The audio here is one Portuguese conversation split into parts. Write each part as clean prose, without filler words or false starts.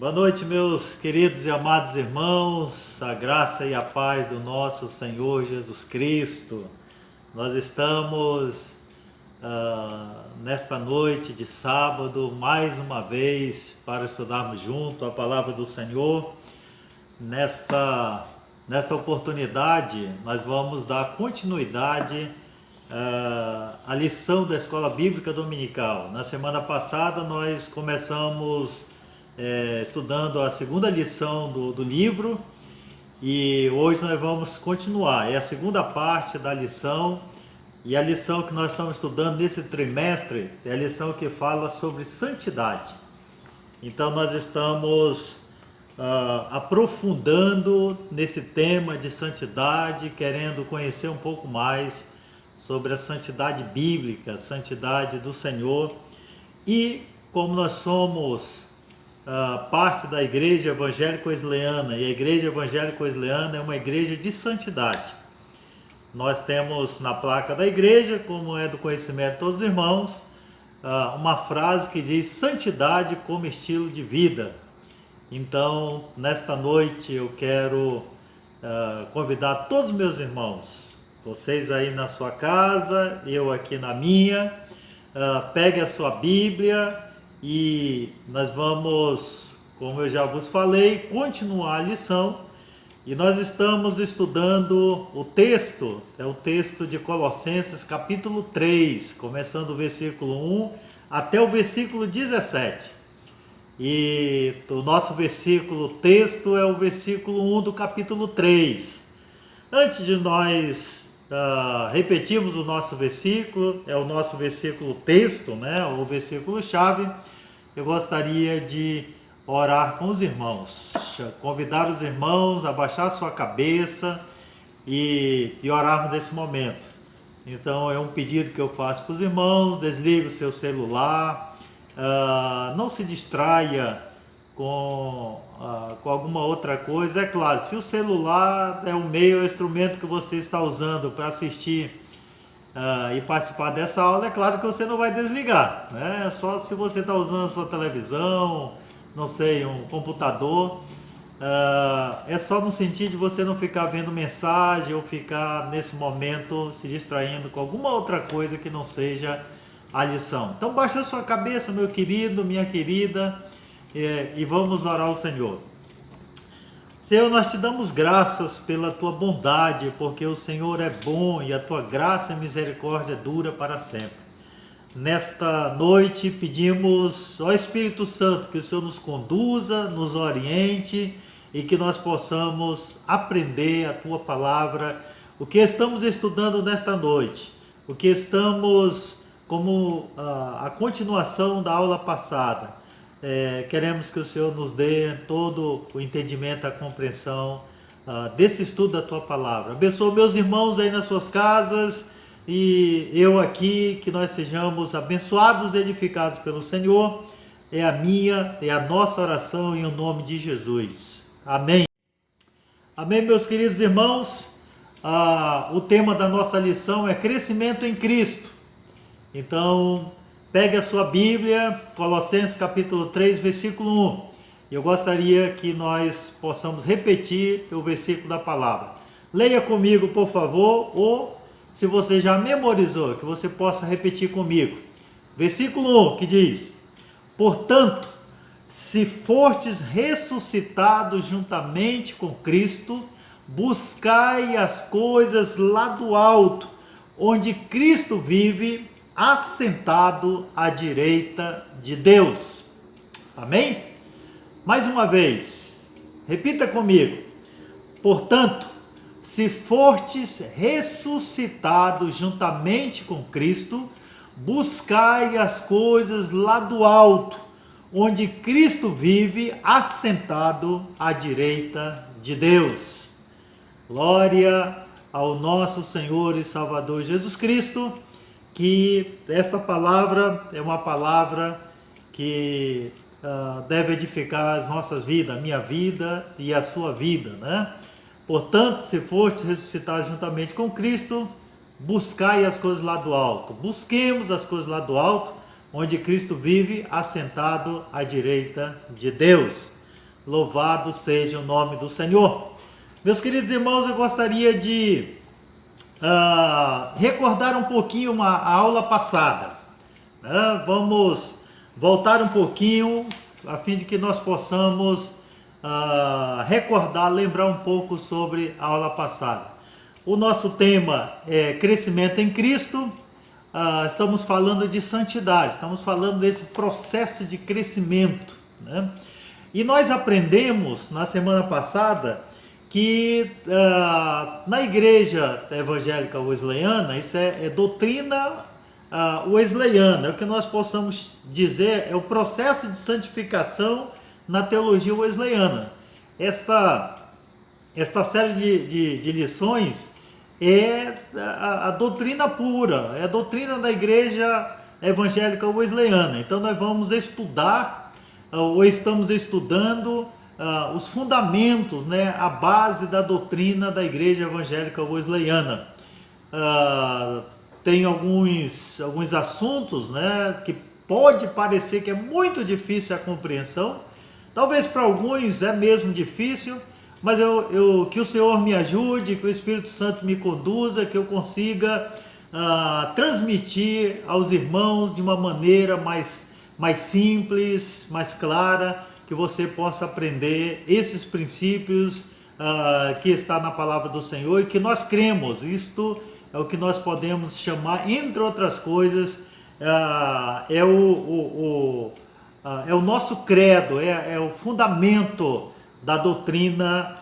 Boa noite, meus queridos e amados irmãos, a graça e a paz do nosso Senhor Jesus Cristo. Nós estamos nesta noite de sábado, mais uma vez, para estudarmos junto a palavra do Senhor. Nesta oportunidade, nós vamos dar continuidade à lição da Escola Bíblica Dominical. Na semana passada, nós começamos estudando a segunda lição do livro e hoje nós vamos continuar. É a segunda parte da lição e a lição que nós estamos estudando nesse trimestre é a lição que fala sobre santidade. Então nós estamos aprofundando nesse tema de santidade, querendo conhecer um pouco mais sobre a santidade bíblica, a santidade do Senhor. E como nós somos parte da Igreja Evangélica Wesleyana, e a Igreja Evangélica Wesleyana é uma igreja de santidade. Nós temos na placa da igreja, como é do conhecimento de todos os irmãos, uma frase que diz: santidade como estilo de vida. Então, nesta noite eu quero convidar todos os meus irmãos, vocês aí na sua casa, eu aqui na minha, pegue a sua Bíblia e nós vamos, como eu já vos falei, continuar a lição. E nós estamos estudando o texto, é o texto de Colossenses capítulo 3, começando o versículo 1 até o versículo 17. E o nosso texto é o versículo 1 do capítulo 3. Antes de nós repetirmos o nosso versículo, é o nosso versículo texto, né, o versículo chave, eu gostaria de orar com os irmãos, convidar os irmãos a baixar sua cabeça e orarmos nesse momento. Então é um pedido que eu faço para os irmãos: desligue o seu celular, não se distraia com alguma outra coisa. É claro, se o celular é o meio, é o instrumento que você está usando para assistir e participar dessa aula, é claro que você não vai desligar, né? Só se você está usando a sua televisão, não sei, um computador, é só no sentido de você não ficar vendo mensagem ou ficar nesse momento se distraindo com alguma outra coisa que não seja a lição. Então baixa a sua cabeça, meu querido, minha querida, e vamos orar ao Senhor. Senhor, nós te damos graças pela tua bondade, porque o Senhor é bom e a tua graça e misericórdia dura para sempre. Nesta noite pedimos ao Espírito Santo que o Senhor nos conduza, nos oriente e que nós possamos aprender a tua palavra, o que estamos estudando nesta noite, o que estamos como a continuação da aula passada. Queremos que o Senhor nos dê todo o entendimento, a compreensão desse estudo da tua palavra. Abençoa meus irmãos aí nas suas casas e eu aqui, que nós sejamos abençoados e edificados pelo Senhor. É a minha, é a nossa oração em nome de Jesus. Amém. Amém, meus queridos irmãos. O tema da nossa lição é crescimento em Cristo. Então, pegue a sua Bíblia, Colossenses capítulo 3, versículo 1. Eu gostaria que nós possamos repetir o versículo da palavra. Leia comigo, por favor, ou se você já memorizou, que você possa repetir comigo. Versículo 1, que diz: portanto, se fortes ressuscitados juntamente com Cristo, buscai as coisas lá do alto, onde Cristo vive, assentado à direita de Deus. Amém? Mais uma vez, repita comigo. Portanto, se fortes ressuscitados juntamente com Cristo, buscai as coisas lá do alto, onde Cristo vive, assentado à direita de Deus. Glória ao nosso Senhor e Salvador Jesus Cristo. Que esta palavra é uma palavra que deve edificar as nossas vidas, a minha vida e a sua vida, né? Portanto, se fostes ressuscitados juntamente com Cristo, buscai as coisas lá do alto. Busquemos as coisas lá do alto, onde Cristo vive assentado à direita de Deus. Louvado seja o nome do Senhor. Meus queridos irmãos, eu gostaria de recordar um pouquinho a aula passada, né? Vamos voltar um pouquinho a fim de que nós possamos recordar, lembrar um pouco sobre a aula passada. O nosso tema é crescimento em Cristo. Estamos falando de santidade, estamos falando desse processo de crescimento, né? E nós aprendemos na semana passada que na igreja evangélica wesleyana, isso é doutrina wesleyana, é o que nós possamos dizer, é o processo de santificação na teologia wesleyana. Esta série de lições é a doutrina pura, é a doutrina da igreja evangélica wesleyana. Então nós vamos estudar, ou estamos estudando, os fundamentos, né, a base da doutrina da igreja evangélica wesleyana. Tem alguns assuntos, né, que pode parecer que é muito difícil a compreensão, talvez para alguns é mesmo difícil, mas que o Senhor me ajude, que o Espírito Santo me conduza, que eu consiga transmitir aos irmãos de uma maneira mais simples, mais clara, que você possa aprender esses princípios que está na palavra do Senhor e que nós cremos. Isto é o que nós podemos chamar, entre outras coisas, é o nosso credo, é o fundamento da doutrina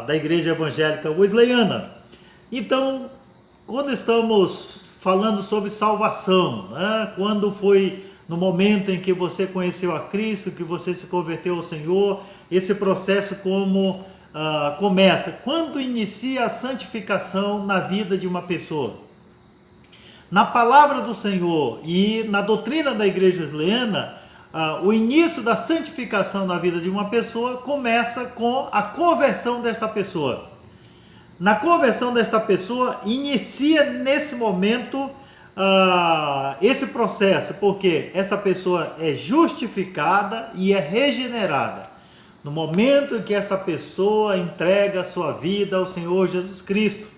da igreja evangélica wesleyana. Então, quando estamos falando sobre salvação, né, quando foi no momento em que você conheceu a Cristo, que você se converteu ao Senhor, esse processo como começa? Quando inicia a santificação na vida de uma pessoa? Na palavra do Senhor e na doutrina da igreja wesleyana, o início da santificação na vida de uma pessoa começa com a conversão desta pessoa. Na conversão desta pessoa, inicia nesse momento esse processo, porque esta pessoa é justificada e é regenerada. No momento em que esta pessoa entrega a sua vida ao Senhor Jesus Cristo,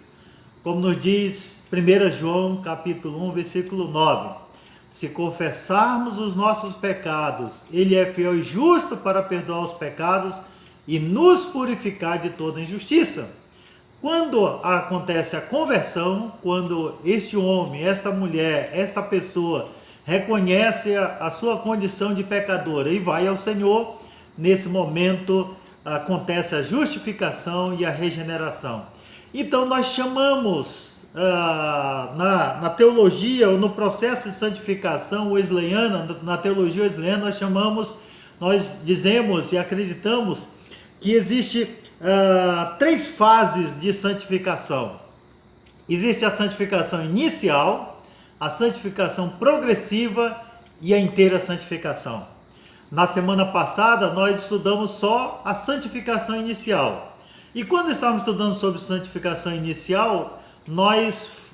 como nos diz 1 João capítulo 1, versículo 9. Se confessarmos os nossos pecados, Ele é fiel e justo para perdoar os pecados e nos purificar de toda injustiça. Quando acontece a conversão, quando este homem, esta mulher, esta pessoa reconhece a sua condição de pecadora e vai ao Senhor, nesse momento acontece a justificação e a regeneração. Então nós chamamos na teologia ou no processo de santificação wesleyana, na teologia wesleyana, nós dizemos e acreditamos que existe 3 fases de santificação. Existe a santificação inicial, a santificação progressiva e a inteira santificação. Na semana passada nós estudamos só a santificação inicial. E quando estávamos estudando sobre santificação inicial, nós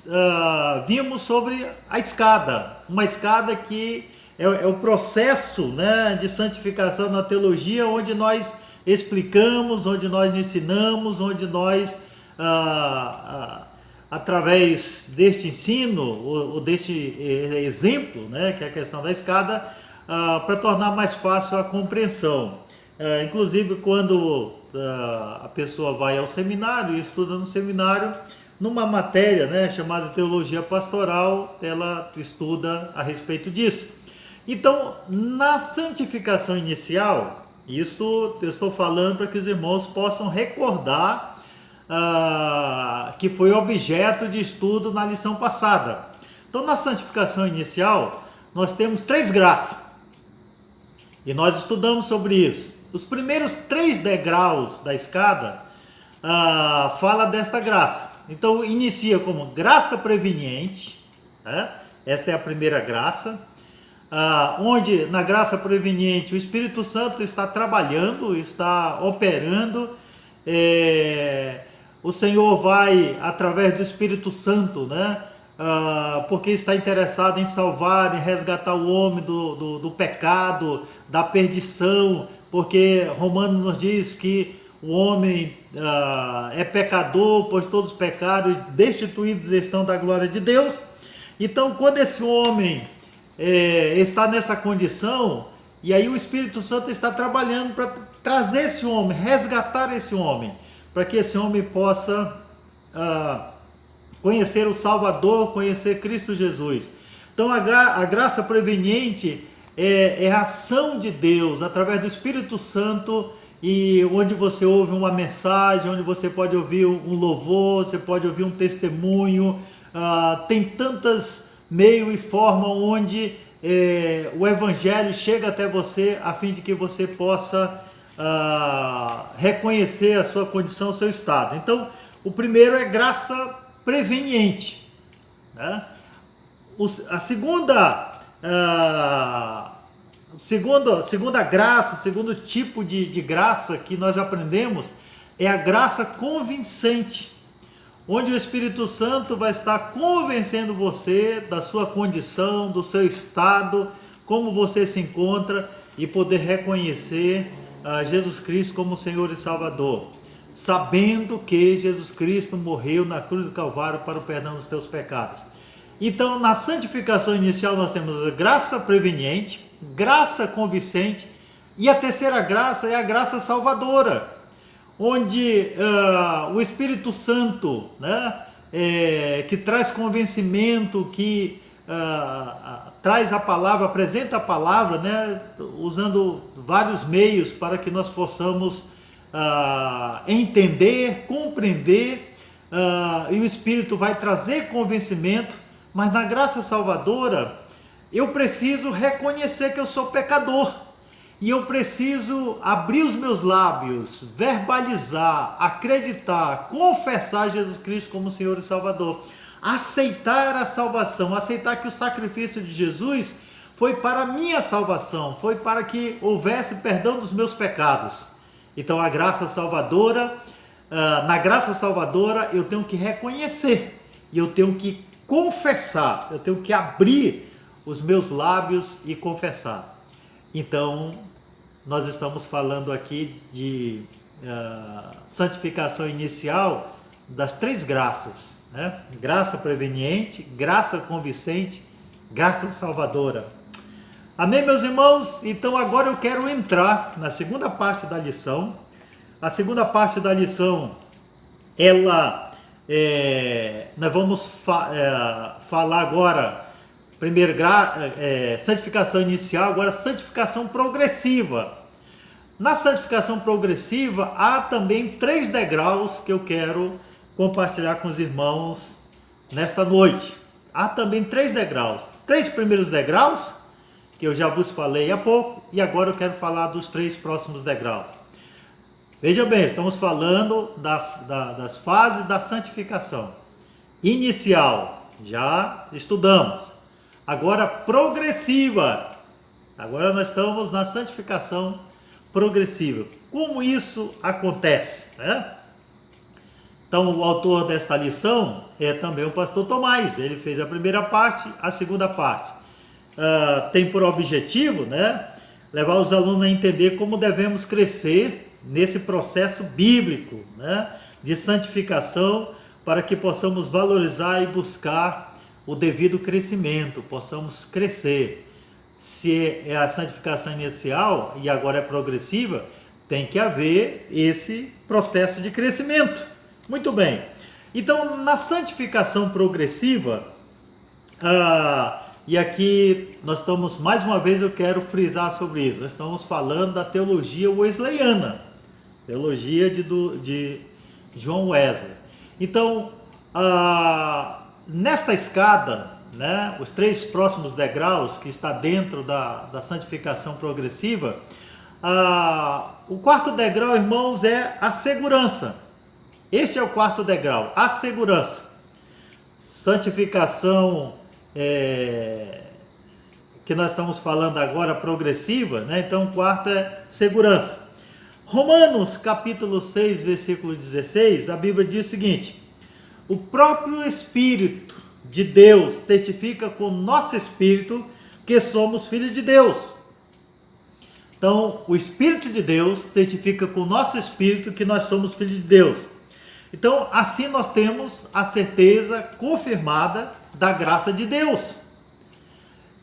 vimos sobre a escada, uma escada que é o processo, né, de santificação na teologia, onde nós explicamos, onde nós ensinamos, onde nós, através deste ensino, ou deste exemplo, né, que é a questão da escada, para tornar mais fácil a compreensão. Inclusive, quando a pessoa vai ao seminário e estuda no seminário, numa matéria, né, chamada Teologia Pastoral, ela estuda a respeito disso. Então, na santificação inicial, isso eu estou falando para que os irmãos possam recordar que foi objeto de estudo na lição passada. Então, na santificação inicial, nós temos 3 graças. E nós estudamos sobre isso. Os primeiros 3 degraus da escada fala desta graça. Então, inicia como graça preveniente, né? Esta é a primeira graça. Onde na graça preveniente o Espírito Santo está trabalhando, está operando, o Senhor vai através do Espírito Santo, né, porque está interessado em salvar, em resgatar o homem do pecado, da perdição, porque Romanos nos diz que o homem é pecador, pois todos pecaram e destituídos estão da glória de Deus. Então, quando esse homem está nessa condição, e aí o Espírito Santo está trabalhando para trazer esse homem, resgatar esse homem, para que esse homem possa conhecer o Salvador, conhecer Cristo Jesus. Então a graça preveniente é a ação de Deus através do Espírito Santo, e onde você ouve uma mensagem, onde você pode ouvir um louvor, você pode ouvir um testemunho, tem tantas meios e formas onde o Evangelho chega até você, a fim de que você possa reconhecer a sua condição, o seu estado. Então, o primeiro é graça preveniente, né? A segunda graça, segundo tipo de graça que nós aprendemos é a graça convincente, onde o Espírito Santo vai estar convencendo você da sua condição, do seu estado, como você se encontra, e poder reconhecer Jesus Cristo como Senhor e Salvador, sabendo que Jesus Cristo morreu na cruz do Calvário para o perdão dos teus pecados. Então, na santificação inicial nós temos a graça preveniente, graça convincente, e a terceira graça é a graça salvadora, onde o Espírito Santo, né, que traz convencimento, que traz a palavra, apresenta a palavra, né, usando vários meios para que nós possamos entender, compreender, e o Espírito vai trazer convencimento. Mas na graça salvadora, eu preciso reconhecer que eu sou pecador, e eu preciso abrir os meus lábios, verbalizar, acreditar, confessar Jesus Cristo como Senhor e Salvador, aceitar a salvação, aceitar que o sacrifício de Jesus foi para a minha salvação, foi para que houvesse perdão dos meus pecados. Então a graça salvadora, na graça salvadora eu tenho que reconhecer, e eu tenho que confessar, eu tenho que abrir os meus lábios e confessar. Então, nós estamos falando aqui de santificação inicial das três graças, né? Graça preveniente, graça convincente, graça salvadora. Amém, meus irmãos? Então, agora eu quero entrar na segunda parte da lição. A segunda parte da lição, nós vamos falar agora, primeiro santificação inicial, agora santificação progressiva. Na santificação progressiva há também 3 degraus que eu quero compartilhar com os irmãos nesta noite. Há também 3 degraus. 3 primeiros degraus, que eu já vos falei há pouco, e agora eu quero falar dos 3 próximos degraus. Veja bem, estamos falando das fases da santificação. Inicial, já estudamos. Agora progressiva. Agora nós estamos na santificação progressiva. Como isso acontece, né? Então, o autor desta lição é também o pastor Tomás. Ele fez a primeira parte, a segunda parte. Tem por objetivo, né, levar os alunos a entender como devemos crescer nesse processo bíblico, né, de santificação, para que possamos valorizar e buscar o devido crescimento, possamos crescer. Se é a santificação inicial e agora é progressiva, tem que haver esse processo de crescimento. Muito bem. Então, na santificação progressiva, e aqui nós estamos, mais uma vez eu quero frisar sobre isso, nós estamos falando da teologia wesleyana, teologia de John Wesley. Então, nesta escada, né, os 3 próximos degraus que está dentro da santificação progressiva, o 4º degrau, irmãos, é a segurança. Este é o 4º degrau, a segurança. Santificação que nós estamos falando agora, progressiva, né? Então o 4º é segurança. Romanos capítulo 6, versículo 16, a Bíblia diz o seguinte: o próprio Espírito de Deus testifica com o nosso espírito que somos filhos de Deus. Então, o Espírito de Deus testifica com o nosso espírito que nós somos filhos de Deus. Então, assim nós temos a certeza confirmada da graça de Deus.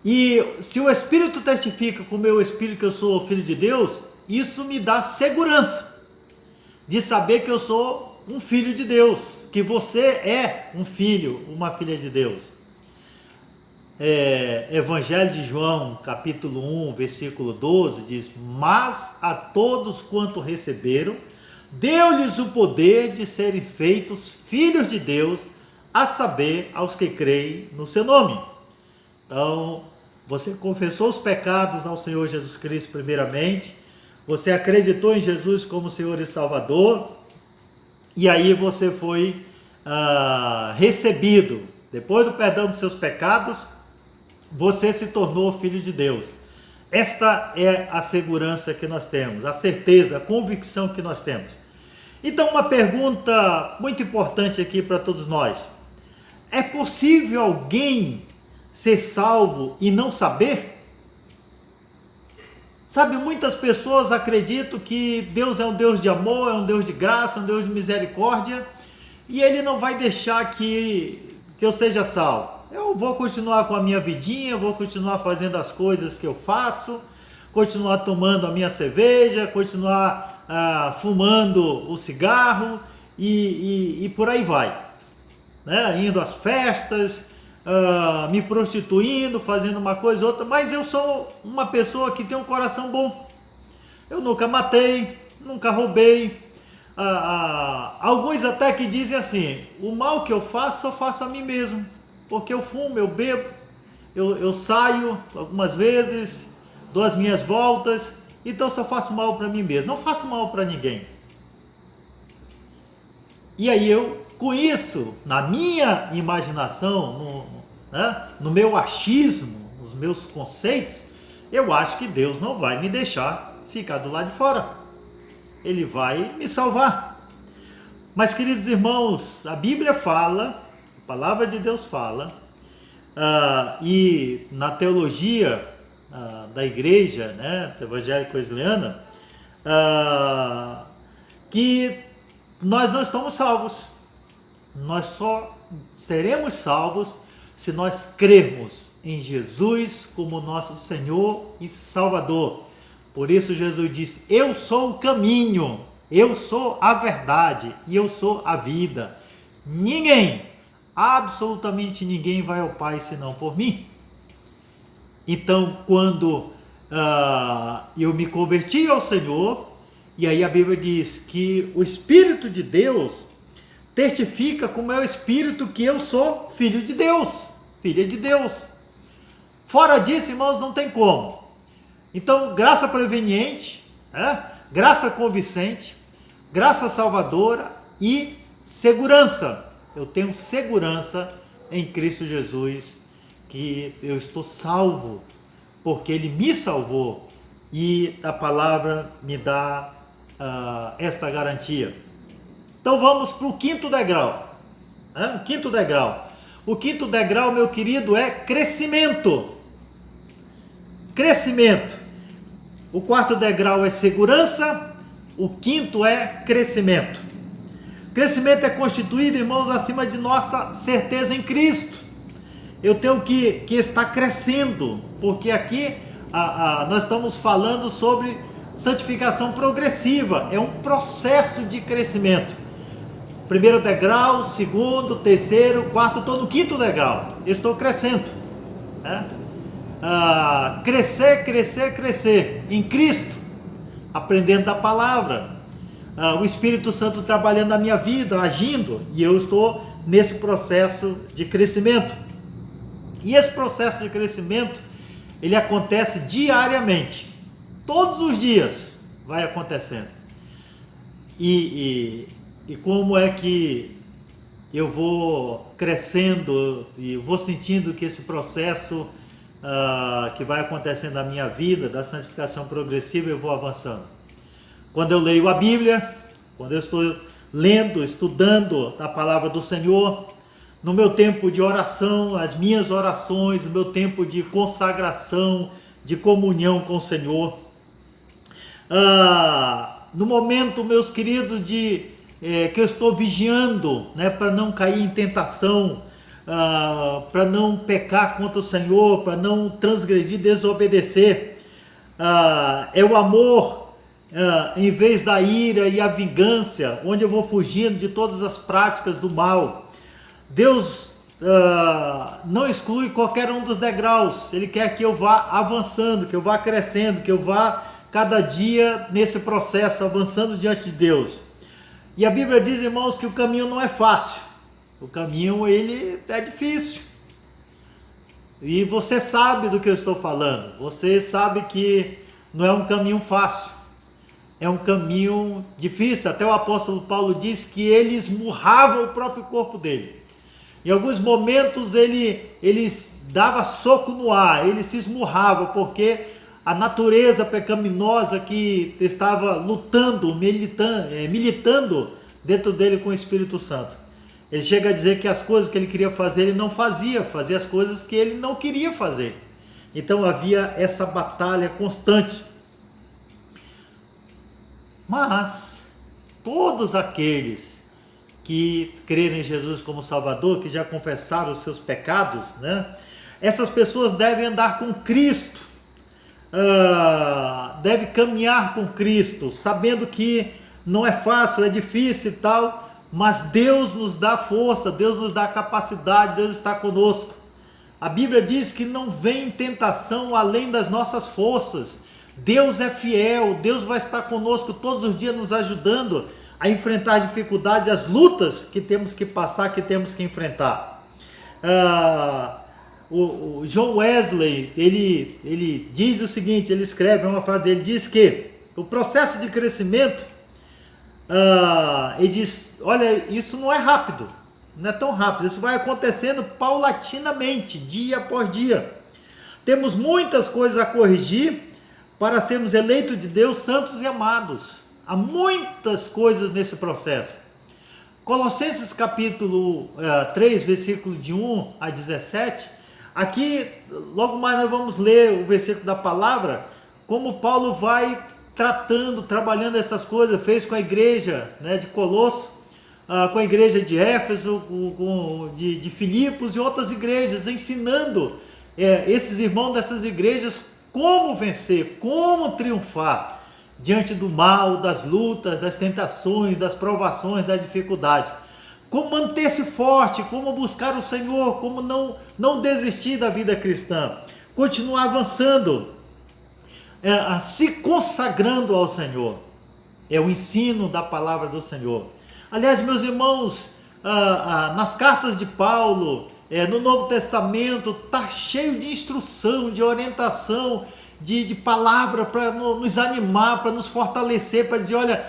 E se o Espírito testifica com o meu espírito que eu sou filho de Deus, isso me dá segurança de saber que eu sou um filho de Deus, que você é um filho, uma filha de Deus. Evangelho de João, capítulo 1, versículo 12, diz: mas a todos quanto receberam, deu-lhes o poder de serem feitos filhos de Deus, a saber, aos que creem no seu nome. Então, você confessou os pecados ao Senhor Jesus Cristo primeiramente, você acreditou em Jesus como Senhor e Salvador, e aí você foi recebido, depois do perdão dos seus pecados, você se tornou filho de Deus. Esta é a segurança que nós temos, a certeza, a convicção que nós temos. Então, uma pergunta muito importante aqui para todos nós: é possível alguém ser salvo e não saber? Sabe, muitas pessoas acreditam que Deus é um Deus de amor, é um Deus de graça, um Deus de misericórdia, e Ele não vai deixar que eu seja salvo. Eu vou continuar com a minha vidinha, vou continuar fazendo as coisas que eu faço, continuar tomando a minha cerveja, continuar fumando o cigarro e por aí vai, né? Indo às festas, me prostituindo, fazendo uma coisa ou outra, mas eu sou uma pessoa que tem um coração bom. Eu nunca matei, nunca roubei. Alguns até que dizem assim: o mal que eu faço, eu faço a mim mesmo, porque eu fumo, eu bebo, eu saio algumas vezes, dou as minhas voltas, então só faço mal para mim mesmo, não faço mal para ninguém. E aí eu, com isso, na minha imaginação, no meu achismo, nos meus conceitos, eu acho que Deus não vai me deixar ficar do lado de fora. Ele vai me salvar. Mas, queridos irmãos, a Bíblia fala, a palavra de Deus fala, e na teologia da igreja, né, evangélica wesleyana, que nós não estamos salvos. Nós só seremos salvos se nós crermos em Jesus como nosso Senhor e Salvador. Por isso Jesus disse: eu sou o caminho, eu sou a verdade e eu sou a vida. Ninguém, absolutamente ninguém vai ao Pai senão por mim. Então, quando eu me converti ao Senhor, e aí a Bíblia diz que o Espírito de Deus testifica com o meu espírito que eu sou filho de Deus, filha de Deus. Fora disso, irmãos, não tem como. Então, graça preveniente, graça convincente, graça salvadora e segurança. Eu tenho segurança em Cristo Jesus, que eu estou salvo, porque Ele me salvou, e a palavra me dá esta garantia. Então vamos para o quinto degrau. O quinto degrau. O quinto degrau, meu querido, é crescimento. Crescimento. O quarto degrau é segurança. O quinto é crescimento. Crescimento é constituído, irmãos, acima de nossa certeza em Cristo. Eu tenho que estar crescendo, porque aqui nós estamos falando sobre santificação progressiva. É um processo de crescimento. Primeiro degrau, segundo, terceiro, quarto, estou no quinto degrau. Eu estou crescendo. Crescer em Cristo, aprendendo da palavra. O Espírito Santo trabalhando na minha vida, agindo, e eu estou nesse processo de crescimento. E esse processo de crescimento, ele acontece diariamente. Todos os dias vai acontecendo. E como é que eu vou crescendo e vou sentindo que esse processo que vai acontecendo na minha vida, da santificação progressiva, eu vou avançando? Quando eu leio a Bíblia, quando eu estou lendo, estudando a palavra do Senhor, no meu tempo de oração, as minhas orações, no meu tempo de consagração, de comunhão com o Senhor, No momento, meus queridos, que eu estou vigiando, né, para não cair em tentação, para não pecar contra o Senhor, para não transgredir, desobedecer. É o amor em vez da ira e a vingança, onde eu vou fugindo de todas as práticas do mal. Deus não exclui qualquer um dos degraus. Ele quer que eu vá avançando, que eu vá crescendo, que eu vá cada dia nesse processo, avançando diante de Deus. E a Bíblia diz, irmãos, que o caminho não é fácil. O caminho, ele é difícil. E você sabe do que eu estou falando. Você sabe que não é um caminho fácil. É um caminho difícil. Até o apóstolo Paulo diz que ele esmurrava o próprio corpo dele. Em alguns momentos ele dava soco no ar, ele se esmurrava, porque a natureza pecaminosa que estava lutando, militando dentro dele com o Espírito Santo. Ele chega a dizer que as coisas que ele queria fazer, ele não fazia as coisas que ele não queria fazer. Então havia essa batalha constante. Mas todos aqueles que creram em Jesus como Salvador, que já confessaram os seus pecados, né? Essas pessoas devem andar com Cristo, devem caminhar com Cristo, sabendo que não é fácil, é difícil e tal, mas Deus nos dá força, Deus nos dá capacidade, Deus está conosco. A Bíblia diz que não vem tentação além das nossas forças. Deus é fiel, Deus vai estar conosco todos os dias nos ajudando a enfrentar dificuldades, as lutas que temos que passar, que temos que enfrentar. O John Wesley, ele diz o seguinte, ele escreve uma frase dele, diz que o processo de crescimento, ele diz, olha, isso não é rápido, não é tão rápido, isso vai acontecendo paulatinamente, dia após dia. Temos muitas coisas a corrigir para sermos eleitos de Deus, santos e amados. Há muitas coisas nesse processo. Colossenses capítulo 3, versículo de 1 a 17, aqui logo mais nós vamos ler o versículo da palavra, como Paulo vai trabalhando essas coisas, fez com a igreja, né, de Colosso, com a igreja de Éfeso, de Filipos e outras igrejas, ensinando esses irmãos dessas igrejas como vencer, como triunfar diante do mal, das lutas, das tentações, das provações, da dificuldade. Como manter-se forte, como buscar o Senhor, como não desistir da vida cristã, continuar avançando, se consagrando ao Senhor. É o ensino da palavra do Senhor. Aliás, meus irmãos, nas cartas de Paulo, no Novo Testamento, está cheio de instrução, de orientação, de palavra para nos animar, para nos fortalecer, para dizer, olha,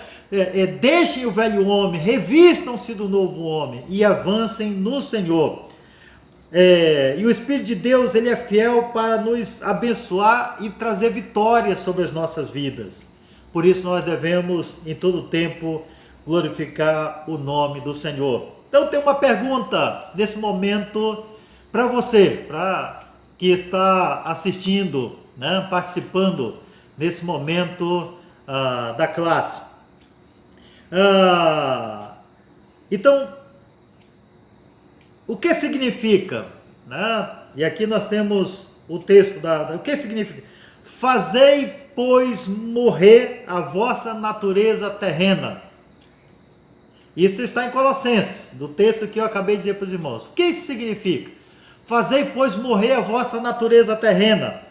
deixem o velho homem, revistam-se do novo homem e avancem no Senhor. E o Espírito de Deus, ele é fiel para nos abençoar e trazer vitórias sobre as nossas vidas. Por isso nós devemos em todo tempo glorificar o nome do Senhor. Então tem uma pergunta nesse momento para você, para que está assistindo, né, participando nesse momento da classe. Então, o que significa, né? E aqui nós temos o texto o que significa? Fazei, pois, morrer a vossa natureza terrena. Isso está em Colossenses, do texto que eu acabei de dizer para os irmãos. O que isso significa? Fazei, pois, morrer a vossa natureza terrena.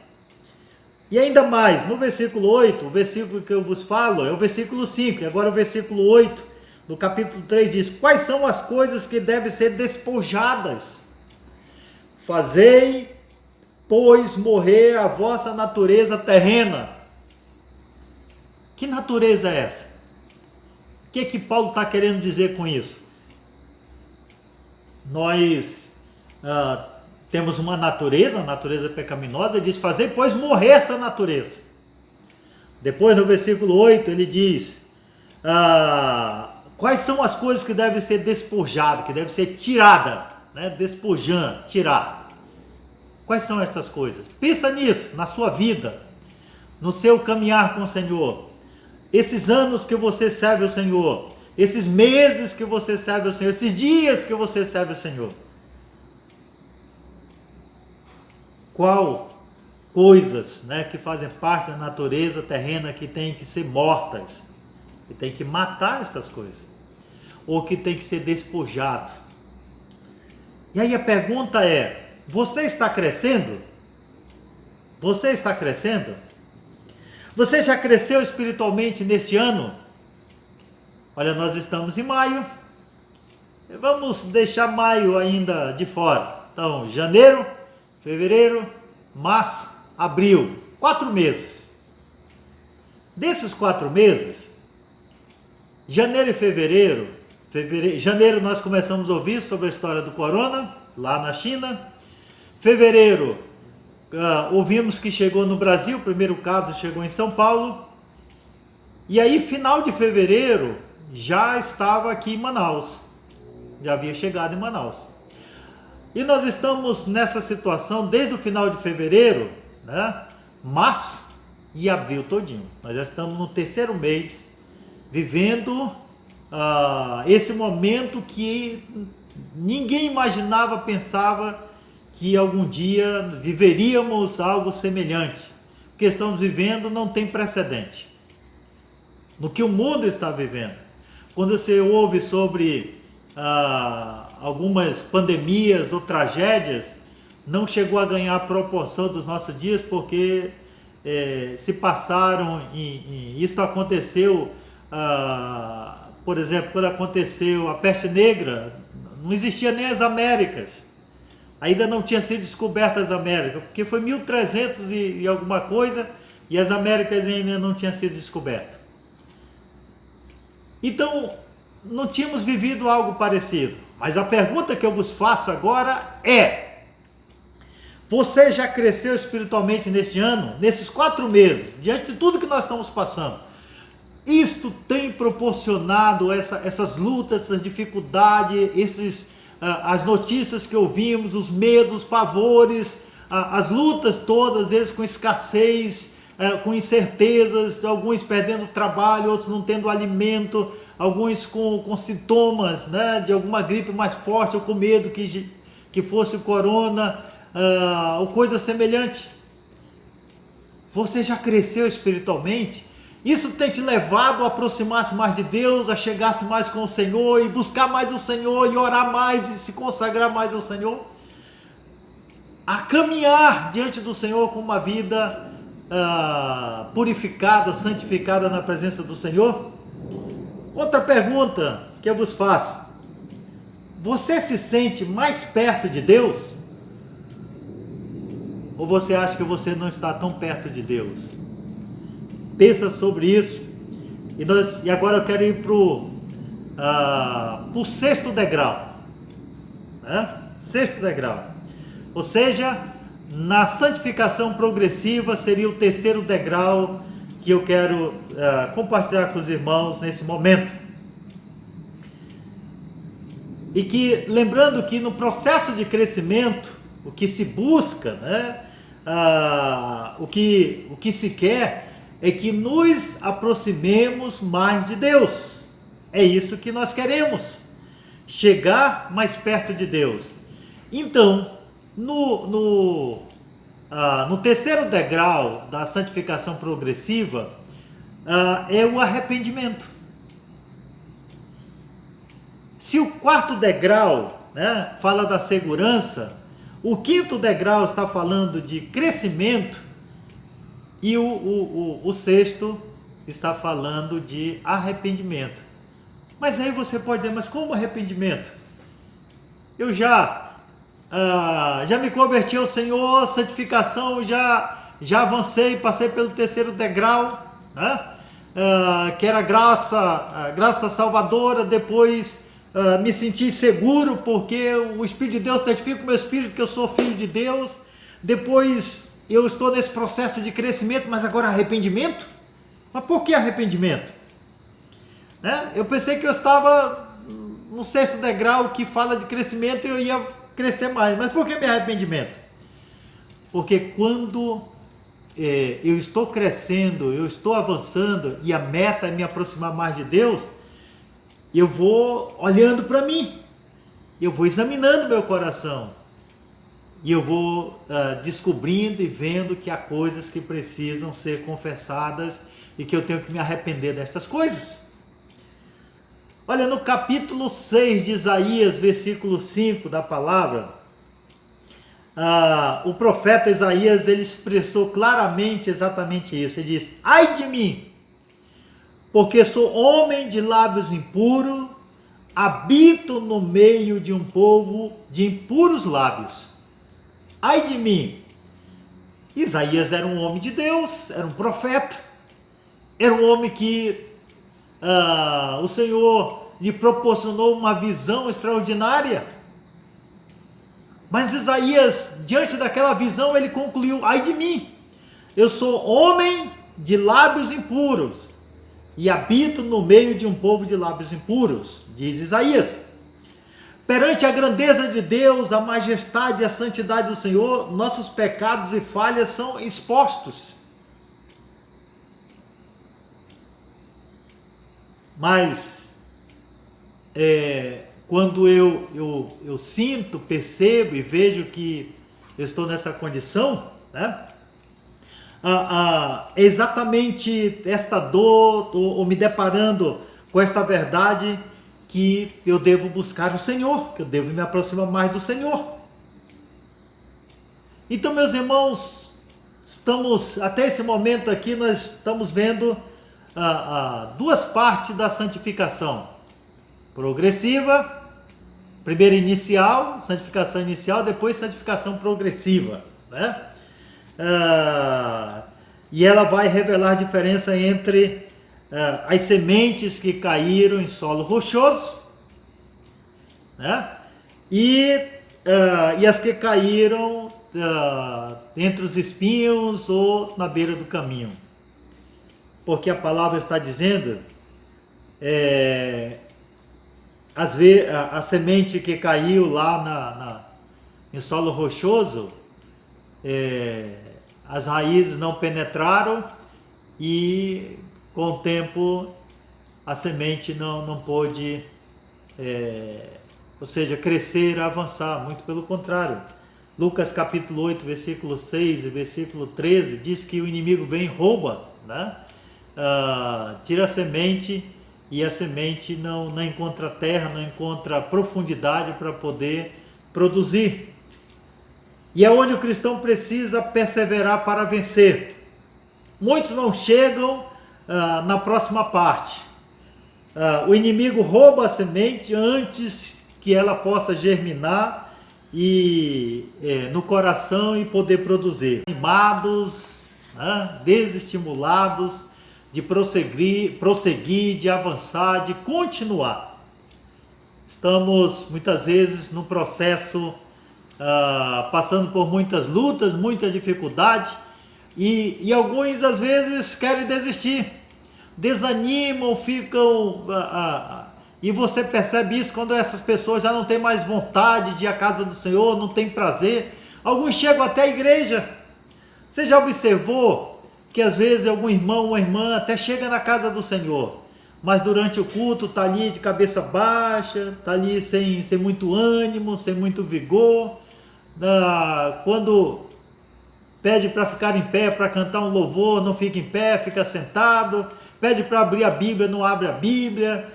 E ainda mais, no versículo 8, o versículo que eu vos falo é o versículo 5, e agora o versículo 8, no capítulo 3 diz, quais são as coisas que devem ser despojadas? Fazei, pois, morrer a vossa natureza terrena. Que natureza é essa? O que Paulo está querendo dizer com isso? Nós temos uma natureza, a natureza pecaminosa, ele diz, fazei, pois, morrer essa natureza. Depois, no versículo 8, ele diz, quais são as coisas que devem ser despojadas, que devem ser tiradas, né? Despojando, tirar. Quais são essas coisas? Pensa nisso, na sua vida, no seu caminhar com o Senhor. esses anos que você serve o Senhor, esses meses que você serve o Senhor, esses dias que você serve o Senhor. Qual coisas, né, que fazem parte da natureza terrena que tem que ser mortas, que tem que matar essas coisas, ou que tem que ser despojado. E aí a pergunta é: você está crescendo? Você está crescendo? Você já cresceu espiritualmente neste ano? Olha, nós estamos em maio. Vamos deixar maio ainda de fora. Então, janeiro, fevereiro, março, abril. 4 meses. Desses 4 meses, janeiro e fevereiro, janeiro nós começamos a ouvir sobre a história do corona, lá na China. Fevereiro, ouvimos que chegou no Brasil, o primeiro caso chegou em São Paulo. E aí, final de fevereiro, já estava aqui em Manaus. Já havia chegado em Manaus. E nós estamos nessa situação desde o final de fevereiro, né? Março e abril todinho. Nós já estamos no 3º mês, vivendo esse momento que ninguém imaginava, pensava que algum dia viveríamos algo semelhante. O que estamos vivendo não tem precedente no que o mundo está vivendo. Quando você ouve sobre algumas pandemias ou tragédias, não chegou a ganhar a proporção dos nossos dias, porque se passaram, isso aconteceu, por exemplo, quando aconteceu a peste negra, não existia nem as Américas, ainda não tinha sido descobertas as Américas, porque foi 1300 e alguma coisa, e as Américas ainda não tinham sido descobertas. Então, não tínhamos vivido algo parecido. Mas a pergunta que eu vos faço agora é: você já cresceu espiritualmente neste ano, nesses 4 meses, diante de tudo que nós estamos passando? Isto tem proporcionado essas lutas, essas dificuldades, as notícias que ouvimos, os medos, os pavores, as lutas todas, às vezes com escassez, com incertezas, alguns perdendo trabalho, outros não tendo alimento, alguns com sintomas, né, de alguma gripe mais forte, ou com medo que fosse o corona, ou coisa semelhante. Você já cresceu espiritualmente? Isso tem te levado a aproximar-se mais de Deus, a chegar-se mais com o Senhor, e buscar mais o Senhor, e orar mais, e se consagrar mais ao Senhor? A caminhar diante do Senhor com uma vida purificada, santificada na presença do Senhor? Outra pergunta que eu vos faço: você se sente mais perto de Deus? Ou você acha que você não está tão perto de Deus? Pensa sobre isso. E agora eu quero ir para o 6º degrau, né? 6º degrau. Ou seja, na santificação progressiva seria o 3º degrau que eu quero compartilhar com os irmãos nesse momento. E que, lembrando que no processo de crescimento, o que se busca, né, o que se quer é que nos aproximemos mais de Deus. É isso que nós queremos, chegar mais perto de Deus. Então, no 3º degrau da santificação progressiva, é o arrependimento. Se o 4º degrau, né, fala da segurança, o 5º degrau está falando de crescimento, e o 6º está falando de arrependimento. Mas aí você pode dizer: mas como arrependimento? Eu já me converti ao Senhor, santificação, já avancei, passei pelo 3º degrau, né? Que era graça salvadora. Depois me senti seguro, porque o Espírito de Deus testifica com o meu espírito que eu sou filho de Deus. Depois eu estou nesse processo de crescimento, mas agora arrependimento? Mas por que arrependimento? Né? Eu pensei que eu estava no 6º degrau, que fala de crescimento, e eu ia crescer mais. Mas por que me arrependimento? Porque quando eu estou crescendo, eu estou avançando e a meta é me aproximar mais de Deus, eu vou olhando para mim, eu vou examinando meu coração e eu vou descobrindo e vendo que há coisas que precisam ser confessadas e que eu tenho que me arrepender destas coisas. Olha, no capítulo 6 de Isaías, versículo 5 da palavra, o profeta Isaías, ele expressou claramente exatamente isso. Ele diz: ai de mim, porque sou homem de lábios impuros, habito no meio de um povo de impuros lábios. Ai de mim. Isaías era um homem de Deus, era um profeta, era um homem que o Senhor lhe proporcionou uma visão extraordinária. Mas Isaías, diante daquela visão, ele concluiu: ai de mim, eu sou homem de lábios impuros e habito no meio de um povo de lábios impuros, diz Isaías. Perante a grandeza de Deus, a majestade e a santidade do Senhor, nossos pecados e falhas são expostos. Mas quando eu sinto, percebo e vejo que eu estou nessa condição, né? É exatamente esta dor, ou me deparando com esta verdade, que eu devo buscar o Senhor, que eu devo me aproximar mais do Senhor. Então, meus irmãos, até esse momento aqui, nós estamos vendo duas partes da santificação: progressiva, primeiro inicial, santificação inicial, depois santificação progressiva, né? E ela vai revelar a diferença entre as sementes que caíram em solo rochoso, né? E as que caíram entre os espinhos ou na beira do caminho. Porque a palavra está dizendo, a semente que caiu lá em solo rochoso, as raízes não penetraram e com o tempo a semente não pôde, ou seja, crescer, avançar, muito pelo contrário. Lucas capítulo 8, versículo 6 e versículo 13 diz que o inimigo vem e rouba, né? Tira a semente e a semente não encontra terra, não encontra profundidade para poder produzir. E é onde o cristão precisa perseverar para vencer. Muitos não chegam na próxima parte. O inimigo rouba a semente antes que ela possa germinar no coração e poder produzir. Animados, desestimulados de prosseguir, de avançar, de continuar. Estamos muitas vezes num processo passando por muitas lutas, muita dificuldade, e alguns às vezes querem desistir, desanimam, ficam, e você percebe isso quando essas pessoas já não têm mais vontade de ir à casa do Senhor, não tem prazer. Alguns chegam até a igreja. Você já observou que às vezes algum irmão, uma irmã até chega na casa do Senhor, mas durante o culto está ali de cabeça baixa, está ali sem muito ânimo, sem muito vigor. Quando pede para ficar em pé, para cantar um louvor, não fica em pé, fica sentado. Pede para abrir a Bíblia, não abre a Bíblia.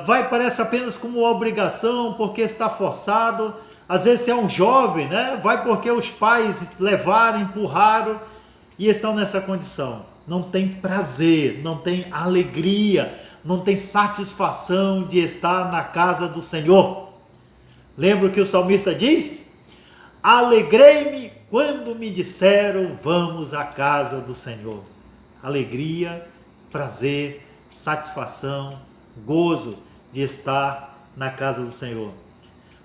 Vai, parece apenas como uma obrigação, porque está forçado. Às vezes, se é um jovem, né? Vai porque os pais levaram, empurraram, e estão nessa condição. Não tem prazer, não tem alegria, não tem satisfação de estar na casa do Senhor. Lembra o que o salmista diz? Alegrei-me quando me disseram, vamos à casa do Senhor. Alegria, prazer, satisfação, gozo de estar na casa do Senhor.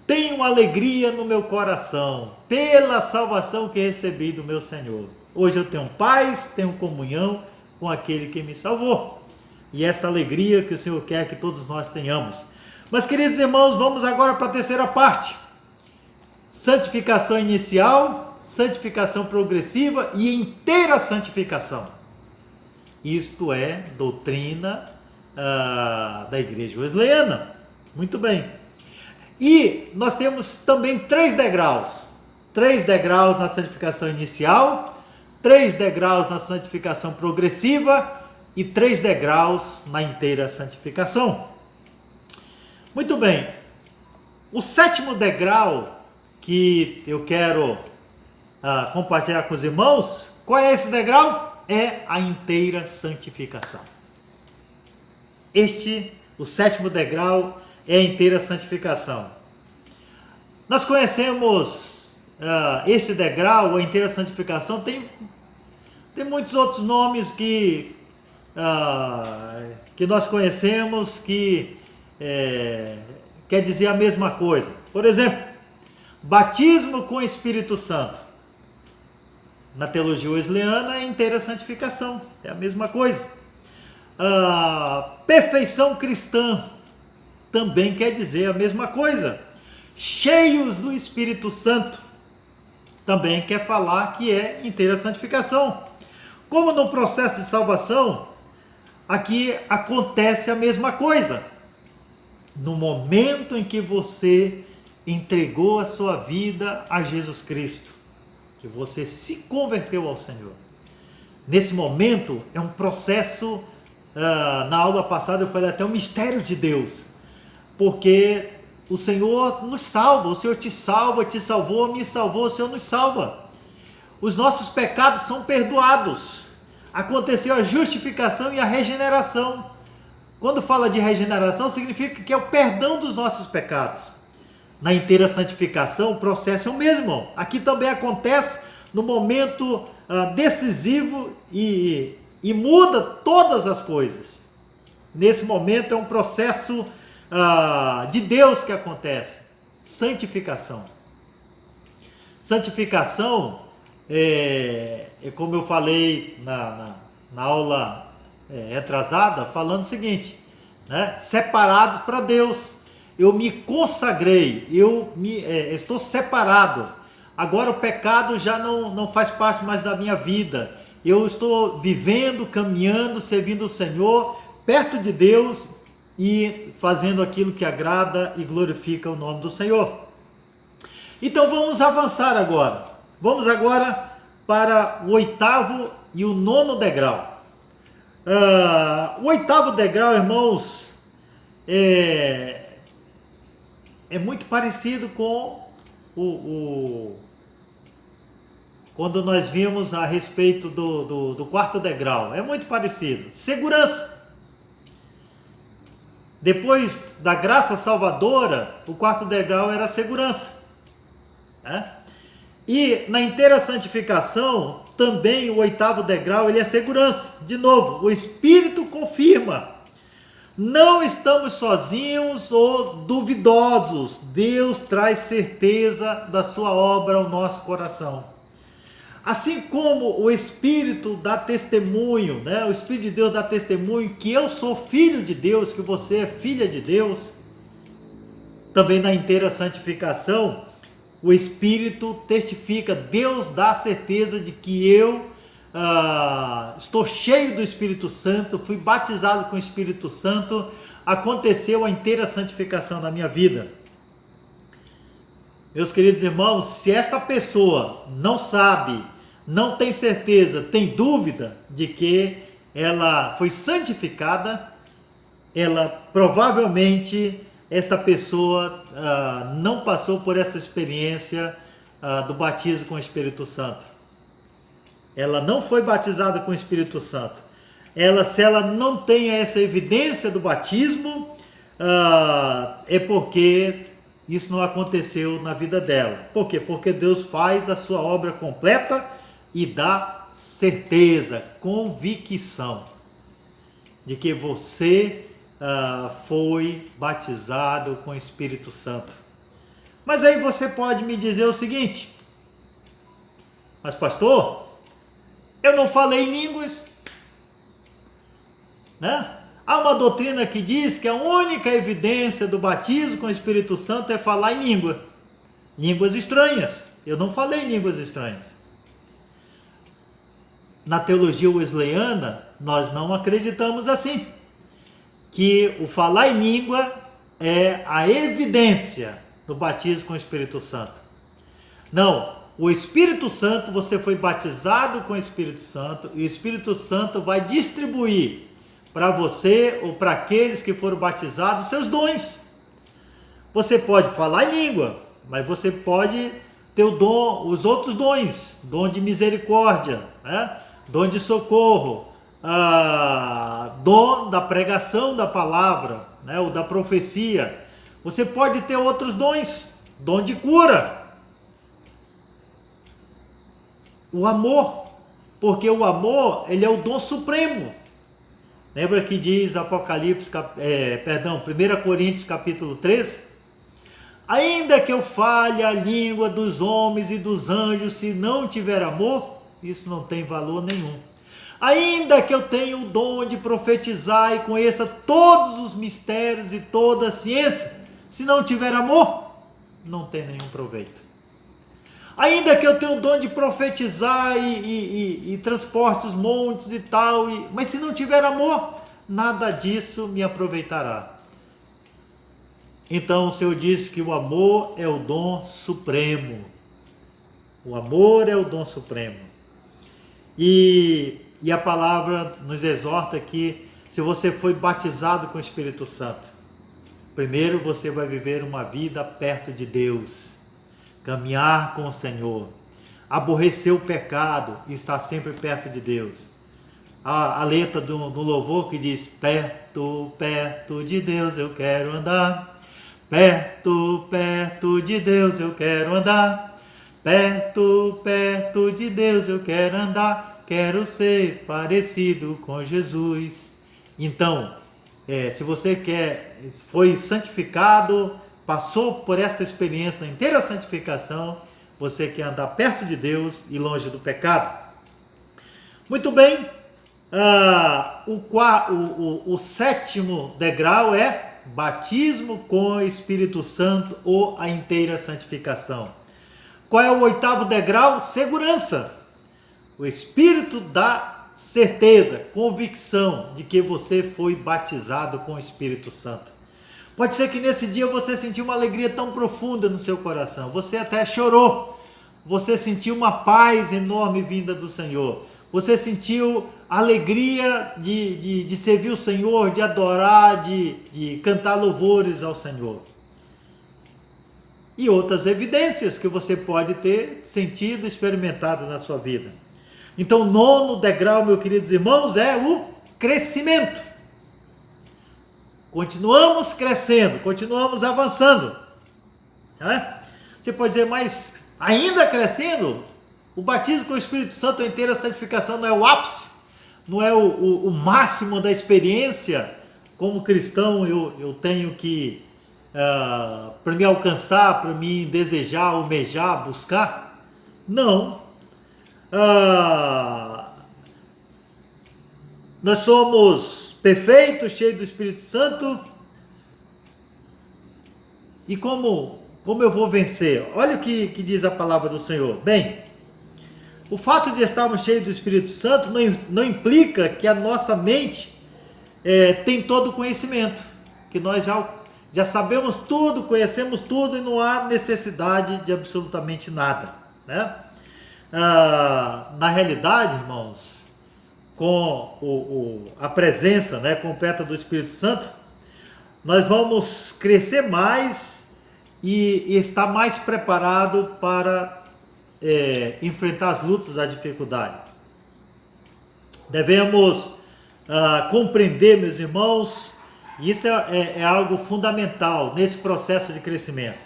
Tenho alegria no meu coração pela salvação que recebi do meu Senhor. Hoje eu tenho paz, tenho comunhão com aquele que me salvou. E essa alegria que o Senhor quer que todos nós tenhamos. Mas, queridos irmãos, vamos agora para a terceira parte. Santificação inicial, santificação progressiva e inteira santificação. Isto é doutrina da Igreja Wesleyana. Muito bem. E nós temos também 3 degraus. 3 degraus na santificação inicial, 3 degraus na santificação progressiva e 3 degraus na inteira santificação. Muito bem. O 7º degrau que eu quero compartilhar com os irmãos, qual é esse degrau? É a inteira santificação. O 7º degrau é a inteira santificação. Nós conhecemos este degrau, a inteira santificação, tem muitos outros nomes que nós conhecemos que quer dizer a mesma coisa. Por exemplo, batismo com Espírito Santo. Na teologia wesleyana é inteira santificação, é a mesma coisa. Perfeição cristã também quer dizer a mesma coisa. Cheios do Espírito Santo também quer falar que é inteira santificação. Como no processo de salvação, aqui acontece a mesma coisa. No momento em que você entregou a sua vida a Jesus Cristo, que você se converteu ao Senhor, nesse momento é um processo, na aula passada eu falei até um mistério de Deus, porque o Senhor nos salva, o Senhor te salva, te salvou, me salvou, o Senhor nos salva. Os nossos pecados são perdoados. Aconteceu a justificação e a regeneração. Quando fala de regeneração, significa que é o perdão dos nossos pecados. Na inteira santificação, o processo é o mesmo. Aqui também acontece no momento decisivo e muda todas as coisas. Nesse momento é um processo de Deus que acontece. Santificação. Santificação é como eu falei na aula retrasada, falando o seguinte, né? Separados para Deus. Eu me consagrei, estou separado. Agora o pecado já não faz parte mais da minha vida. Eu estou vivendo, caminhando, servindo o Senhor, perto de Deus e fazendo aquilo que agrada e glorifica o nome do Senhor. Então vamos avançar agora. Vamos agora para o 8º e o 9º degrau. O 8º degrau, irmãos, é muito parecido com quando nós vimos a respeito do 4º degrau. É muito parecido. Segurança. Depois da graça salvadora, o 4º degrau era a segurança. Né? E na inteira santificação, também o 8º degrau, ele é segurança. De novo, o Espírito confirma. Não estamos sozinhos ou duvidosos. Deus traz certeza da sua obra ao nosso coração. Assim como o Espírito dá testemunho, né? O Espírito de Deus dá testemunho que eu sou filho de Deus, que você é filha de Deus. Também na inteira santificação, o Espírito testifica, Deus dá certeza de que eu estou cheio do Espírito Santo, fui batizado com o Espírito Santo, aconteceu a inteira santificação na minha vida. Meus queridos irmãos, se esta pessoa não sabe, não tem certeza, tem dúvida de que ela foi santificada, ela provavelmente, esta pessoa não passou por essa experiência do batismo com o Espírito Santo. Ela não foi batizada com o Espírito Santo. Se ela não tem essa evidência do batismo, é porque isso não aconteceu na vida dela. Por quê? Porque Deus faz a sua obra completa e dá certeza, convicção de que você foi batizado com o Espírito Santo. Mas aí você pode me dizer o seguinte: mas pastor, eu não falei em línguas, né? Há uma doutrina que diz que a única evidência do batismo com o Espírito Santo é falar em línguas estranhas. Eu não falei em línguas estranhas. Na teologia wesleyana, nós não acreditamos assim, que o falar em língua é a evidência do batismo com o Espírito Santo. Não, o Espírito Santo, você foi batizado com o Espírito Santo, e o Espírito Santo vai distribuir para você ou para aqueles que foram batizados seus dons. Você pode falar em língua, mas você pode ter o dom, os outros dons, dom de misericórdia, né? Dom de socorro, dom da pregação da palavra, né? Ou da profecia. Você pode ter outros dons, dom de cura, o amor, porque o amor, ele é o dom supremo. Lembra que diz Apocalipse, 1 Coríntios capítulo 13? Ainda que eu fale a língua dos homens e dos anjos, se não tiver amor, isso não tem valor nenhum. Ainda que eu tenha o dom de profetizar e conheça todos os mistérios e toda a ciência, se não tiver amor, não tem nenhum proveito. Ainda que eu tenha o dom de profetizar e transporte os montes e tal, mas se não tiver amor, nada disso me aproveitará. Então o Senhor diz que o amor é o dom supremo. O amor é o dom supremo. E a palavra nos exorta que se você foi batizado com o Espírito Santo, primeiro você vai viver uma vida perto de Deus, caminhar com o Senhor, aborrecer o pecado e estar sempre perto de Deus. A letra do louvor que diz: perto, perto de Deus eu quero andar, perto, perto de Deus eu quero andar, perto, perto de Deus eu quero andar, quero ser parecido com Jesus. Então, se você foi santificado, passou por essa experiência da inteira santificação, você quer andar perto de Deus e longe do pecado. Muito bem, o sétimo degrau é batismo com o Espírito Santo ou a inteira santificação. Qual é o oitavo degrau? Segurança. O Espírito dá certeza, convicção de que você foi batizado com o Espírito Santo. Pode ser que nesse dia você sentiu uma alegria tão profunda no seu coração, você até chorou, você sentiu uma paz enorme vinda do Senhor, você sentiu alegria de servir o Senhor, de adorar, de cantar louvores ao Senhor. E outras evidências que você pode ter sentido, experimentado na sua vida. Então, o nono degrau, meus queridos irmãos, é o crescimento. Continuamos crescendo, continuamos avançando. Né? Você pode dizer, mas ainda crescendo? O batismo com o Espírito Santo, a inteira santificação, não é o ápice? Não é o máximo da experiência? Como cristão, eu tenho que, para me alcançar, para me desejar, almejar, buscar? Não. Nós somos perfeitos, cheios do Espírito Santo. E como eu vou vencer? Olha o que diz a palavra do Senhor. Bem, o fato de estarmos cheios do Espírito Santo não implica que a nossa mente tem todo o conhecimento, que nós já sabemos tudo, conhecemos tudo e não há necessidade de absolutamente nada, né? Na realidade, irmãos, com a presença, né, completa do Espírito Santo, nós vamos crescer mais e estar mais preparado para enfrentar as lutas, a dificuldade. Devemos compreender, meus irmãos, e isso é algo fundamental nesse processo de crescimento.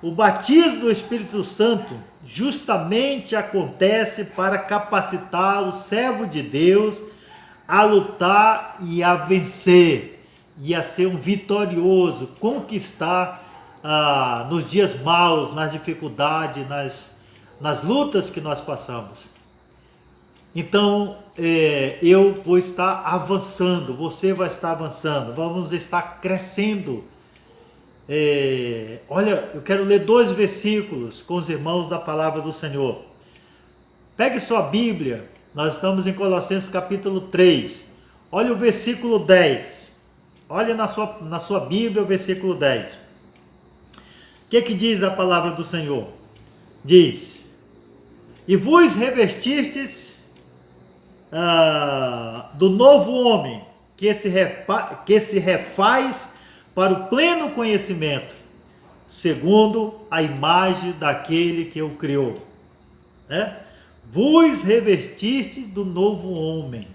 O batismo do Espírito Santo justamente acontece para capacitar o servo de Deus a lutar e a vencer, e a ser um vitorioso, conquistar nos dias maus, nas dificuldades, nas lutas que nós passamos. Então, eu vou estar avançando, você vai estar avançando, vamos estar crescendo Olha, eu quero ler 2 versículos com os irmãos da palavra do Senhor. Pegue sua Bíblia, nós estamos em Colossenses capítulo 3. Olha o versículo 10. Olha na sua Bíblia o versículo 10. O que diz a palavra do Senhor? Diz: e vos revestistes do novo homem, que se refaz para o pleno conhecimento, segundo a imagem daquele que o criou. Vos revestistes do novo homem.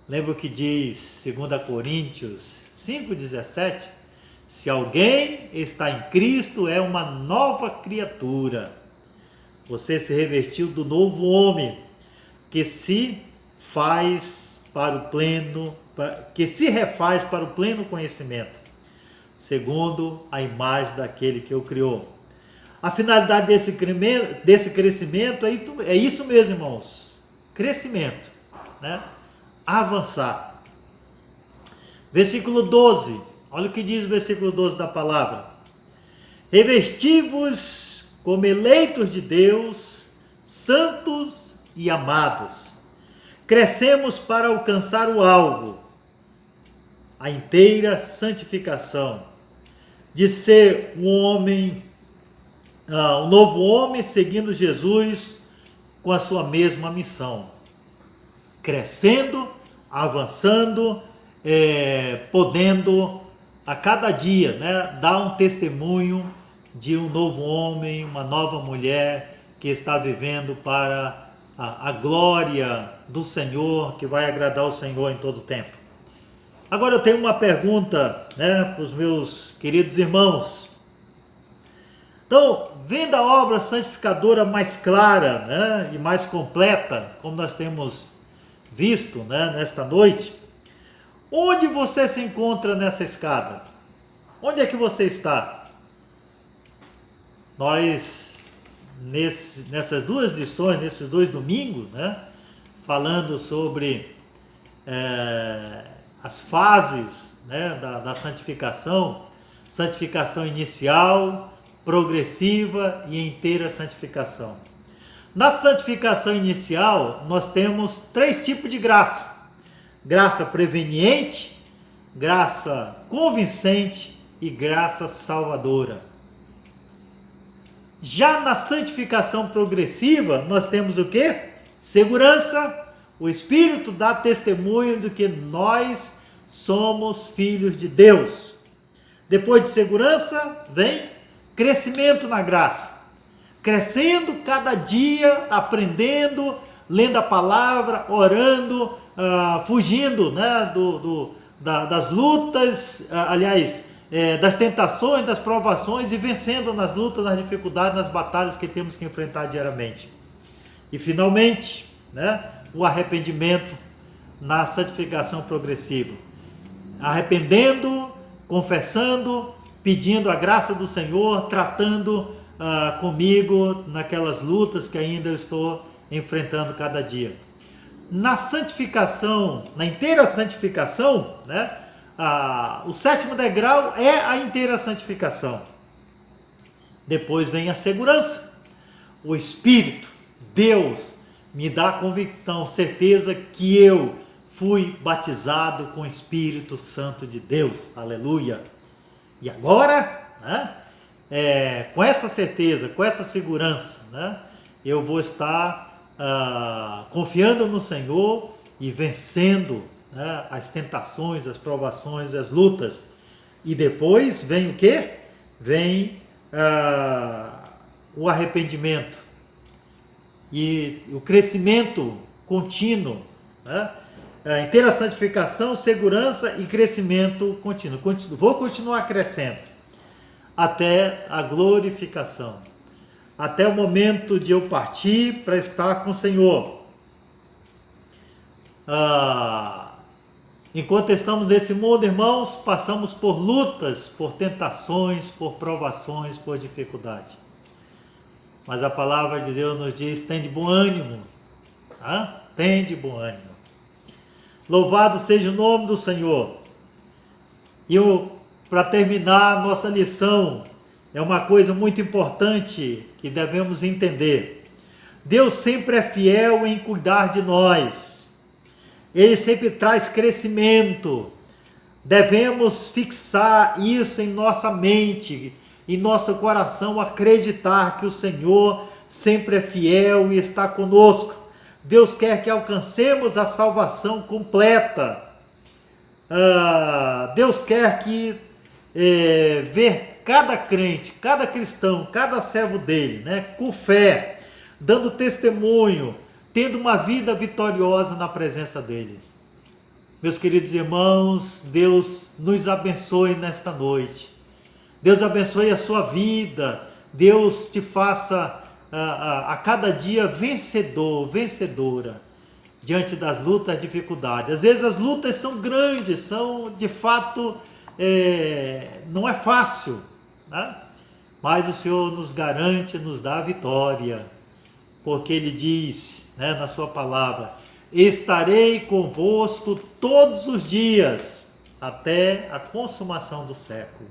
Lembra o que diz 2 Coríntios 5,17? Se alguém está em Cristo, é uma nova criatura. Você se revestiu do novo homem, que se refaz para o pleno conhecimento, segundo a imagem daquele que o criou. A finalidade desse crescimento é isso mesmo, irmãos. Crescimento, avançar. Versículo 12. Olha o que diz o versículo 12 da palavra. Revesti-vos como eleitos de Deus, santos e amados. Crescemos para alcançar o alvo, a inteira santificação, de ser um novo homem seguindo Jesus com a sua mesma missão. Crescendo, avançando, podendo a cada dia, dar um testemunho de um novo homem, uma nova mulher que está vivendo para a glória do Senhor, que vai agradar o Senhor em todo o tempo. Agora eu tenho uma pergunta, para os meus queridos irmãos. Então, vendo a obra santificadora mais clara, e mais completa, como nós temos visto, nesta noite, onde você se encontra nessa escada? Onde é que você está? Nós, nessas 2 lições, nesses 2 domingos, falando sobre as fases, da santificação, santificação inicial, progressiva e inteira santificação. Na santificação inicial, nós temos 3 tipos de graça: graça preveniente, graça convincente e graça salvadora. Já na santificação progressiva, nós temos o quê? Segurança. O Espírito dá testemunho de que nós somos filhos de Deus. Depois de segurança, vem crescimento na graça. Crescendo cada dia, aprendendo, lendo a palavra, orando, fugindo das lutas, das tentações, das provações e vencendo nas lutas, nas dificuldades, nas batalhas que temos que enfrentar diariamente. E finalmente, o arrependimento na santificação progressiva. Arrependendo, confessando, pedindo a graça do Senhor, tratando comigo naquelas lutas que ainda eu estou enfrentando cada dia. Na santificação, na inteira santificação, o 7º degrau é a inteira santificação. Depois vem a segurança. O Espírito, Deus, me dá a convicção, certeza que eu fui batizado com o Espírito Santo de Deus. Aleluia! E agora, com essa certeza, com essa segurança, eu vou estar confiando no Senhor e vencendo as tentações, as provações, as lutas. E depois vem o quê? Vem o arrependimento e o crescimento contínuo, inteira santificação, segurança e crescimento contínuo. Vou continuar crescendo até a glorificação, até o momento de eu partir para estar com o Senhor. Enquanto estamos nesse mundo, irmãos, passamos por lutas, por tentações, por provações, por dificuldade. Mas a palavra de Deus nos diz: tende bom ânimo. Tende bom ânimo. Louvado seja o nome do Senhor. E para terminar a nossa lição, é uma coisa muito importante que devemos entender. Deus sempre é fiel em cuidar de nós. Ele sempre traz crescimento. Devemos fixar isso em nossa mente, em nosso coração, acreditar que o Senhor sempre é fiel e está conosco. Deus quer que alcancemos a salvação completa. Deus quer que ver cada crente, cada cristão, cada servo dele, né, com fé, dando testemunho, tendo uma vida vitoriosa na presença dele. Meus queridos irmãos, Deus nos abençoe nesta noite. Deus abençoe a sua vida. Deus te faça a cada dia vencedor, vencedora, diante das lutas, dificuldades. Às vezes as lutas são grandes, são de fato, não é fácil, né? Mas o Senhor nos garante, nos dá a vitória, porque Ele diz, né, na sua palavra: estarei convosco todos os dias, até a consumação do século.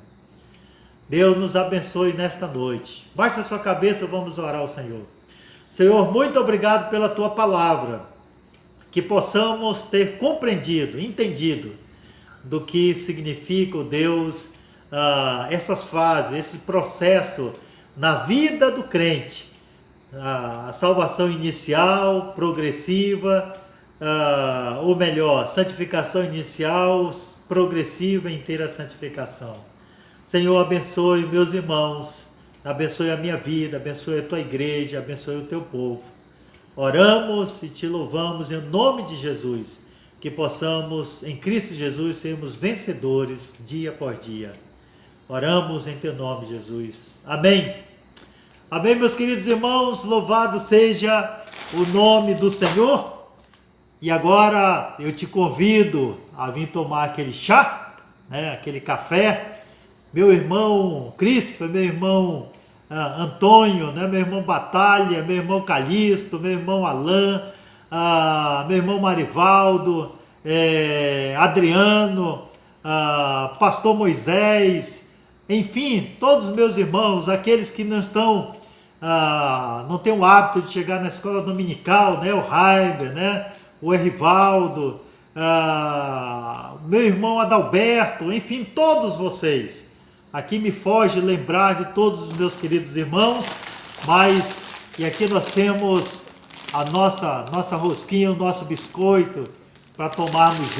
Deus nos abençoe nesta noite. Baixe a sua cabeça, vamos orar ao Senhor. Senhor, muito obrigado pela Tua palavra, que possamos ter compreendido, entendido do que significa, oh Deus, essas fases, esse processo na vida do crente, a salvação inicial, progressiva, ou melhor, santificação inicial, progressiva e inteira santificação. Senhor, abençoe meus irmãos, abençoe a minha vida, abençoe a Tua igreja, abençoe o Teu povo. Oramos e Te louvamos em nome de Jesus, que possamos em Cristo Jesus sermos vencedores dia após dia. Oramos em Teu nome, Jesus. Amém. Amém, meus queridos irmãos, louvado seja o nome do Senhor. E agora eu te convido a vir tomar aquele chá, né, aquele café. Meu irmão Cristo, meu irmão Antônio, né, meu irmão Batalha, meu irmão Calixto, meu irmão Alain, meu irmão Marivaldo, Adriano, pastor Moisés, enfim, todos os meus irmãos, aqueles que não estão, não têm o hábito de chegar na escola dominical, né, o Raiber, né, o Erivaldo, meu irmão Adalberto, enfim, todos vocês. Aqui me foge lembrar de todos os meus queridos irmãos, mas e aqui nós temos a nossa rosquinha, o nosso biscoito, para tomarmos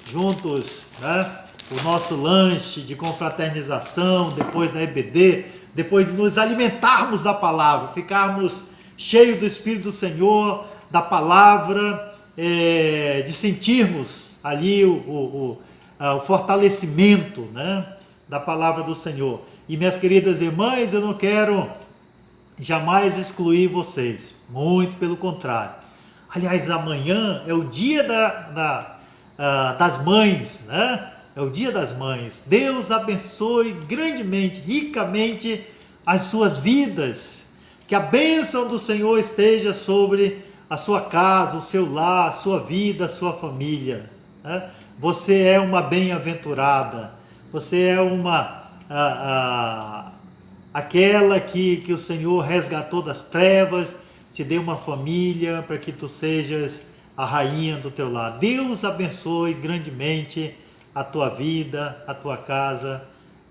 juntos, né, o nosso lanche de confraternização, depois da EBD, depois de nos alimentarmos da palavra, ficarmos cheios do Espírito do Senhor, da palavra, de sentirmos ali o fortalecimento, né, da palavra do Senhor. E minhas queridas irmãs, eu não quero jamais excluir vocês, muito pelo contrário. Aliás, amanhã é o dia das mães, né? É o dia das mães. Deus abençoe grandemente, ricamente as suas vidas. Que a bênção do Senhor esteja sobre a sua casa, o seu lar, a sua vida, a sua família, né? Você é uma bem-aventurada. Você é aquela que o Senhor resgatou das trevas, te deu uma família para que tu sejas a rainha do teu lar. Deus abençoe grandemente a tua vida, a tua casa,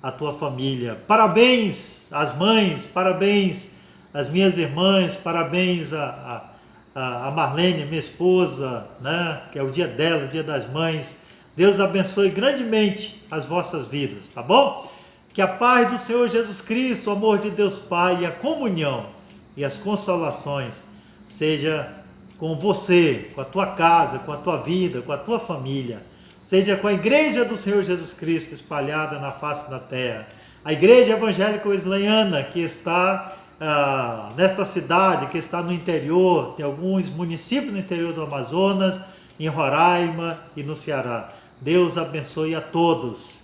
a tua família. Parabéns às mães, parabéns às minhas irmãs, parabéns a Marlene, minha esposa, né, que é o dia dela, o dia das mães. Deus abençoe grandemente as vossas vidas, tá bom? Que a paz do Senhor Jesus Cristo, o amor de Deus Pai e a comunhão e as consolações seja com você, com a tua casa, com a tua vida, com a tua família. Seja com a igreja do Senhor Jesus Cristo espalhada na face da terra. A igreja evangélica wesleyana que está nesta cidade, que está no interior, tem alguns municípios no interior do Amazonas, em Roraima e no Ceará. Deus abençoe a todos.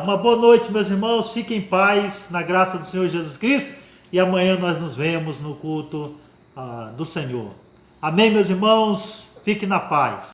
Uma boa noite, meus irmãos. Fiquem em paz, na graça do Senhor Jesus Cristo. E amanhã nós nos vemos no culto do Senhor. Amém, meus irmãos. Fiquem na paz.